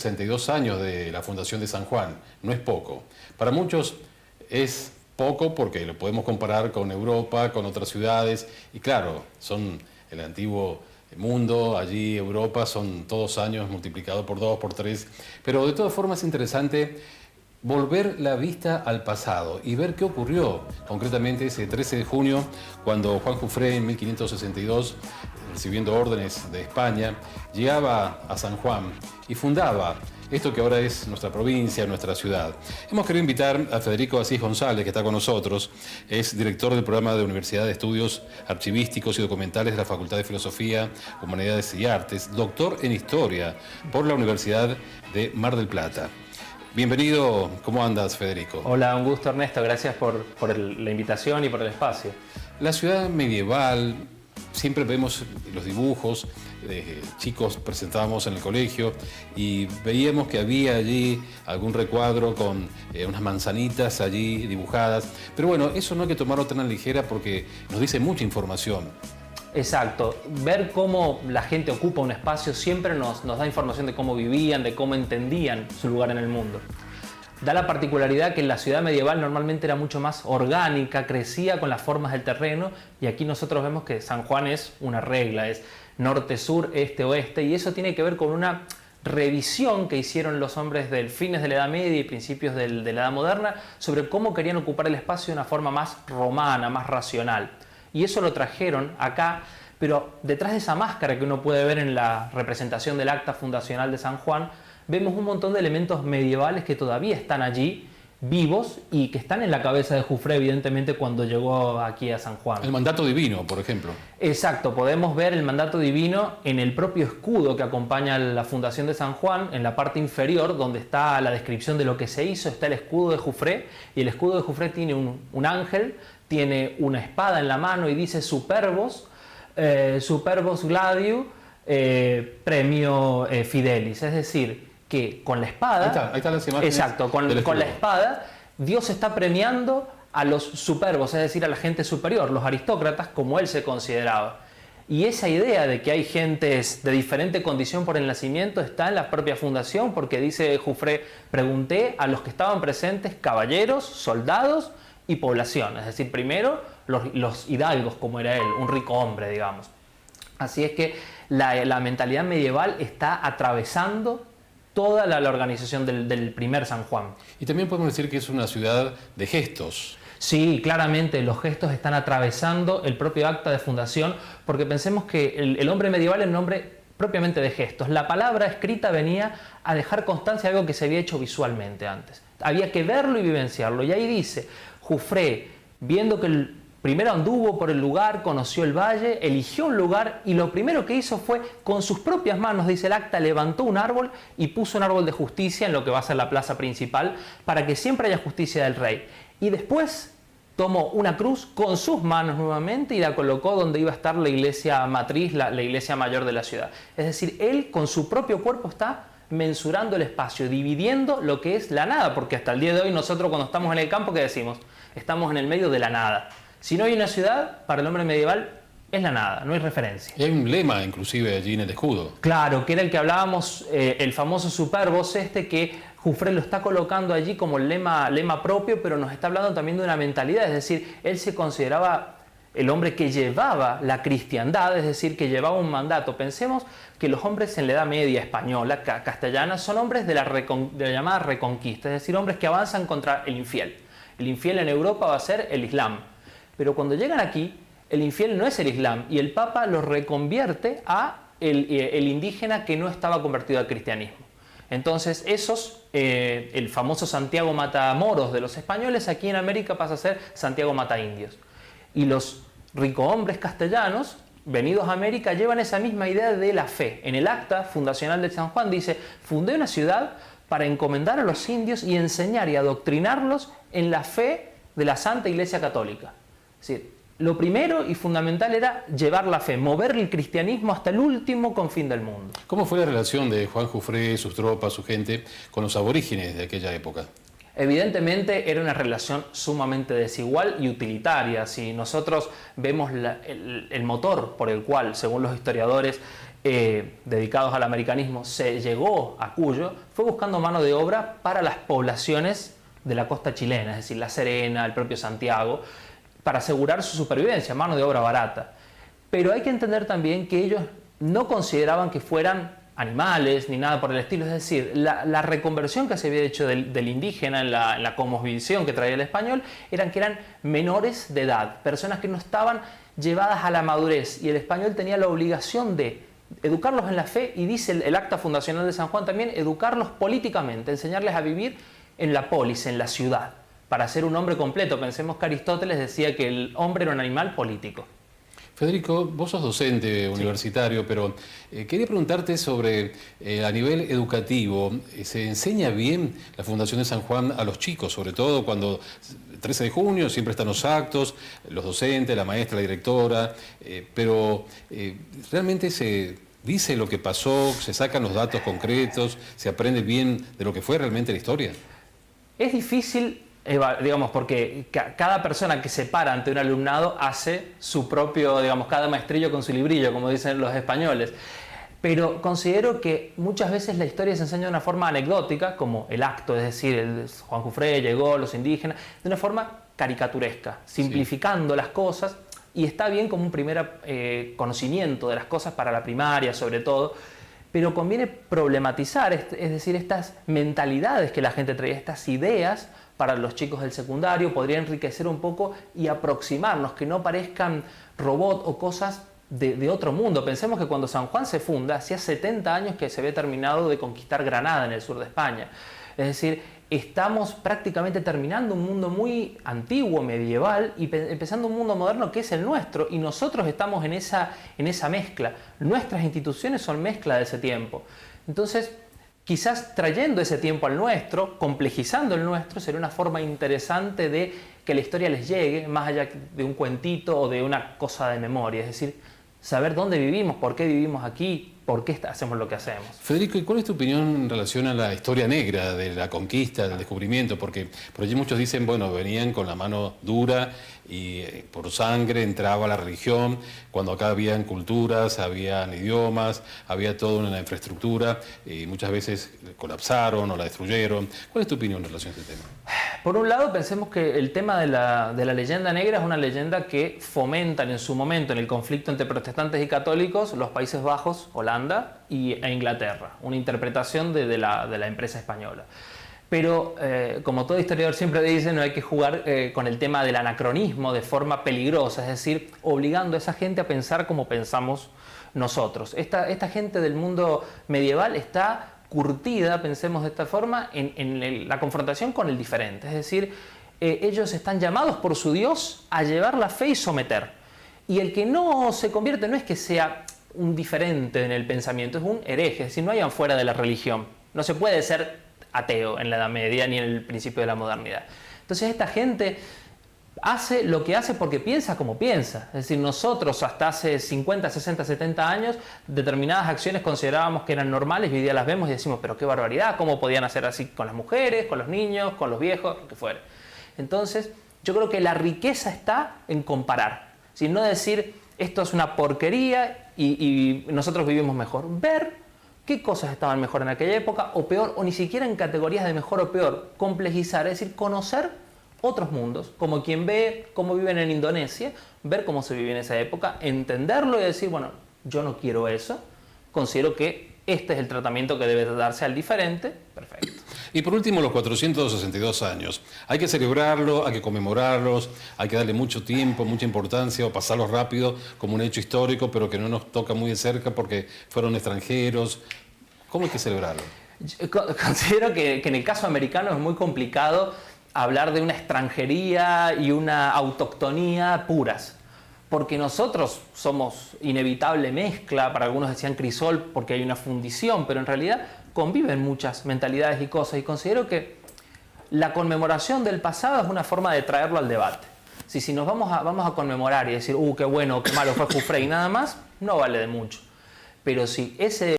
62 años de la fundación de San Juan, no es poco. Para muchos es poco porque lo podemos comparar con Europa, con otras ciudades, y claro, son el antiguo mundo, allí Europa, son todos años multiplicado por 2, por 3, pero de todas formas es interesante volver la vista al pasado y ver qué ocurrió concretamente ese 13 de junio, cuando Juan Jufré en 1562, recibiendo órdenes de España, llegaba a San Juan y fundaba esto que ahora es nuestra provincia, nuestra ciudad. Hemos querido invitar a Federico Asís González, que está con nosotros, es director del programa de Universidad de Estudios Archivísticos y Documentales de la Facultad de Filosofía, Humanidades y Artes, doctor en Historia por la Universidad de Mar del Plata. Bienvenido, ¿cómo andas, Federico? Hola, un gusto, Ernesto, gracias por la invitación y por el espacio. La ciudad medieval, siempre vemos los dibujos, chicos presentábamos en el colegio y veíamos que había allí algún recuadro con unas manzanitas allí dibujadas, pero bueno, eso no hay que tomarlo tan a la ligera porque nos dice mucha información. Exacto, ver cómo la gente ocupa un espacio siempre nos da información de cómo vivían, de cómo entendían su lugar en el mundo. Da la particularidad que la ciudad medieval normalmente era mucho más orgánica, crecía con las formas del terreno, y aquí nosotros vemos que San Juan es una regla, es norte-sur, este-oeste, y eso tiene que ver con una revisión que hicieron los hombres del fines de la Edad Media y principios de la Edad Moderna sobre cómo querían ocupar el espacio de una forma más romana, más racional. Y eso lo trajeron acá, pero detrás de esa máscara que uno puede ver en la representación del acta fundacional de San Juan, vemos un montón de elementos medievales que todavía están allí, vivos, y que están en la cabeza de Jufré, evidentemente, cuando llegó aquí a San Juan. El mandato divino, por ejemplo. Exacto, podemos ver el mandato divino en el propio escudo que acompaña la fundación de San Juan. En la parte inferior, donde está la descripción de lo que se hizo, está el escudo de Jufré, y el escudo de Jufré tiene un ángel, tiene una espada en la mano y dice Superbos, Superbos Gladiu, Premio Fidelis, es decir, que con la espada, ahí está las imágenes. Exacto, con la espada Dios está premiando a los superbos, es decir, a la gente superior, los aristócratas, como él se consideraba. Y esa idea de que hay gentes de diferente condición por el nacimiento está en la propia fundación, porque dice Jufré, pregunté a los que estaban presentes, caballeros, soldados y población, es decir, primero los hidalgos, como era él, un rico hombre, digamos. Así es que la mentalidad medieval está atravesando toda la organización del primer San Juan. Y también podemos decir que es una ciudad de gestos. Sí, claramente los gestos están atravesando el propio acta de fundación, porque pensemos que el hombre medieval es un hombre propiamente de gestos. La palabra escrita venía a dejar constancia de algo que se había hecho visualmente antes. Había que verlo y vivenciarlo. Y ahí dice, Jufré, viendo que primero anduvo por el lugar, conoció el valle, eligió un lugar y lo primero que hizo fue, con sus propias manos, dice el acta, levantó un árbol y puso un árbol de justicia en lo que va a ser la plaza principal para que siempre haya justicia del rey. Y después tomó una cruz con sus manos nuevamente y la colocó donde iba a estar la iglesia matriz, la iglesia mayor de la ciudad. Es decir, él con su propio cuerpo está mensurando el espacio, dividiendo lo que es la nada, porque hasta el día de hoy nosotros cuando estamos en el campo, ¿qué decimos? Estamos en el medio de la nada. Si no hay una ciudad, para el hombre medieval es la nada, no hay referencia. Y hay un lema inclusive allí en el escudo. Claro, que era el que hablábamos, el famoso Superbos que Jufré lo está colocando allí como lema propio, pero nos está hablando también de una mentalidad, es decir, él se consideraba el hombre que llevaba la cristiandad, es decir, que llevaba un mandato. Pensemos que los hombres en la Edad Media española, castellana, son hombres de la llamada Reconquista, es decir, hombres que avanzan contra el infiel. El infiel en Europa va a ser el Islam. Pero cuando llegan aquí, el infiel no es el Islam y el Papa lo reconvierte a el indígena que no estaba convertido al cristianismo. Entonces el famoso Santiago Matamoros de los españoles, aquí en América pasa a ser Santiago Mataindios. Y los ricohombres castellanos, venidos a América, llevan esa misma idea de la fe. En el acta fundacional de San Juan dice, fundé una ciudad para encomendar a los indios y enseñar y adoctrinarlos en la fe de la Santa Iglesia Católica. Es decir, lo primero y fundamental era llevar la fe, mover el cristianismo hasta el último confín del mundo. ¿Cómo fue la relación de Juan Jufré, sus tropas, su gente, con los aborígenes de aquella época? Evidentemente era una relación sumamente desigual y utilitaria. Si nosotros vemos el motor por el cual, según los historiadores, dedicados al americanismo, se llegó a Cuyo, fue buscando mano de obra para las poblaciones de la costa chilena, es decir, La Serena, el propio Santiago, para asegurar su supervivencia, mano de obra barata. Pero hay que entender también que ellos no consideraban que fueran animales ni nada por el estilo, es decir, la reconversión que se había hecho del indígena en la cosmovisión que traía el español eran que eran menores de edad, personas que no estaban llevadas a la madurez, y el español tenía la obligación de educarlos en la fe, y dice el acta fundacional de San Juan también, educarlos políticamente, enseñarles a vivir en la polis, en la ciudad, para ser un hombre completo. Pensemos que Aristóteles decía que el hombre era un animal político. Federico, vos sos docente universitario, pero quería preguntarte sobre, a nivel educativo, ¿se enseña bien la Fundación de San Juan a los chicos? Sobre todo cuando el 13 de junio siempre están los actos, los docentes, la maestra, la directora, pero ¿realmente se dice lo que pasó, se sacan los datos concretos, se aprende bien de lo que fue realmente la historia? Es difícil, digamos, porque cada persona que se para ante un alumnado hace su propio, digamos, cada maestrillo con su librillo, como dicen los españoles. Pero considero que muchas veces la historia se enseña de una forma anecdótica, como el acto, es decir, Juan Jufré llegó, los indígenas, de una forma caricaturesca, simplificando las cosas, y está bien como un primer conocimiento de las cosas para la primaria, sobre todo. Pero conviene problematizar, es decir, estas mentalidades que la gente traía, estas ideas para los chicos del secundario, podría enriquecer un poco y aproximarnos, que no parezcan robots o cosas de otro mundo. Pensemos que cuando San Juan se funda, hacía 70 años que se había terminado de conquistar Granada en el sur de España. Es decir, estamos prácticamente terminando un mundo muy antiguo, medieval, y empezando un mundo moderno que es el nuestro, y nosotros estamos en esa mezcla. Nuestras instituciones son mezcla de ese tiempo. Entonces, quizás trayendo ese tiempo al nuestro, complejizando el nuestro, sería una forma interesante de que la historia les llegue, más allá de un cuentito o de una cosa de memoria. Es decir, saber dónde vivimos, por qué vivimos aquí, por qué hacemos lo que hacemos. Federico, ¿y cuál es tu opinión en relación a la historia negra de la conquista, del descubrimiento? Porque por allí muchos dicen, bueno, venían con la mano dura y por sangre entraba la religión, cuando acá habían culturas, habían idiomas, había toda una infraestructura, y muchas veces colapsaron o la destruyeron. ¿Cuál es tu opinión en relación a este tema? Por un lado, pensemos que el tema de la leyenda negra es una leyenda que fomentan en su momento, en el conflicto entre protestantes y católicos, los Países Bajos, Holanda e Inglaterra, una interpretación de la empresa española. Pero, como todo historiador siempre dice, no hay que jugar con el tema del anacronismo de forma peligrosa, es decir, obligando a esa gente a pensar como pensamos nosotros. Esta gente del mundo medieval está curtida, pensemos de esta forma, en la confrontación con el diferente. Es decir, ellos están llamados por su Dios a llevar la fe y someter. Y el que no se convierte no es que sea un diferente en el pensamiento, es un hereje, es decir, no hay fuera de la religión. No se puede ser ateo en la Edad Media ni en el principio de la modernidad. Entonces esta gente hace lo que hace porque piensa como piensa. Es decir, nosotros hasta hace 50, 60, 70 años determinadas acciones considerábamos que eran normales y hoy día las vemos y decimos, pero qué barbaridad, ¿cómo podían hacer así con las mujeres, con los niños, con los viejos, lo que fuera? Entonces yo creo que la riqueza está en comparar, sin no decir esto es una porquería y nosotros vivimos mejor. Ver qué cosas estaban mejor en aquella época o peor, o ni siquiera en categorías de mejor o peor, complejizar, es decir, conocer otros mundos, como quien ve cómo viven en Indonesia, ver cómo se vive en esa época, entenderlo y decir, bueno, yo no quiero eso, considero que este es el tratamiento que debe darse al diferente, perfecto. Y por último, los 462 años. Hay que celebrarlo, hay que conmemorarlos, hay que darle mucho tiempo, mucha importancia o pasarlos rápido como un hecho histórico, pero que no nos toca muy de cerca porque fueron extranjeros. ¿Cómo hay que celebrarlo? Yo considero que en el caso americano es muy complicado hablar de una extranjería y una autoctonía puras, porque nosotros somos inevitable mezcla, para algunos decían crisol porque hay una fundición, pero en realidad conviven muchas mentalidades y cosas, y considero que la conmemoración del pasado es una forma de traerlo al debate. Si nos vamos a conmemorar y decir, qué bueno, qué malo fue Jufré y nada más, no vale de mucho. Pero si ese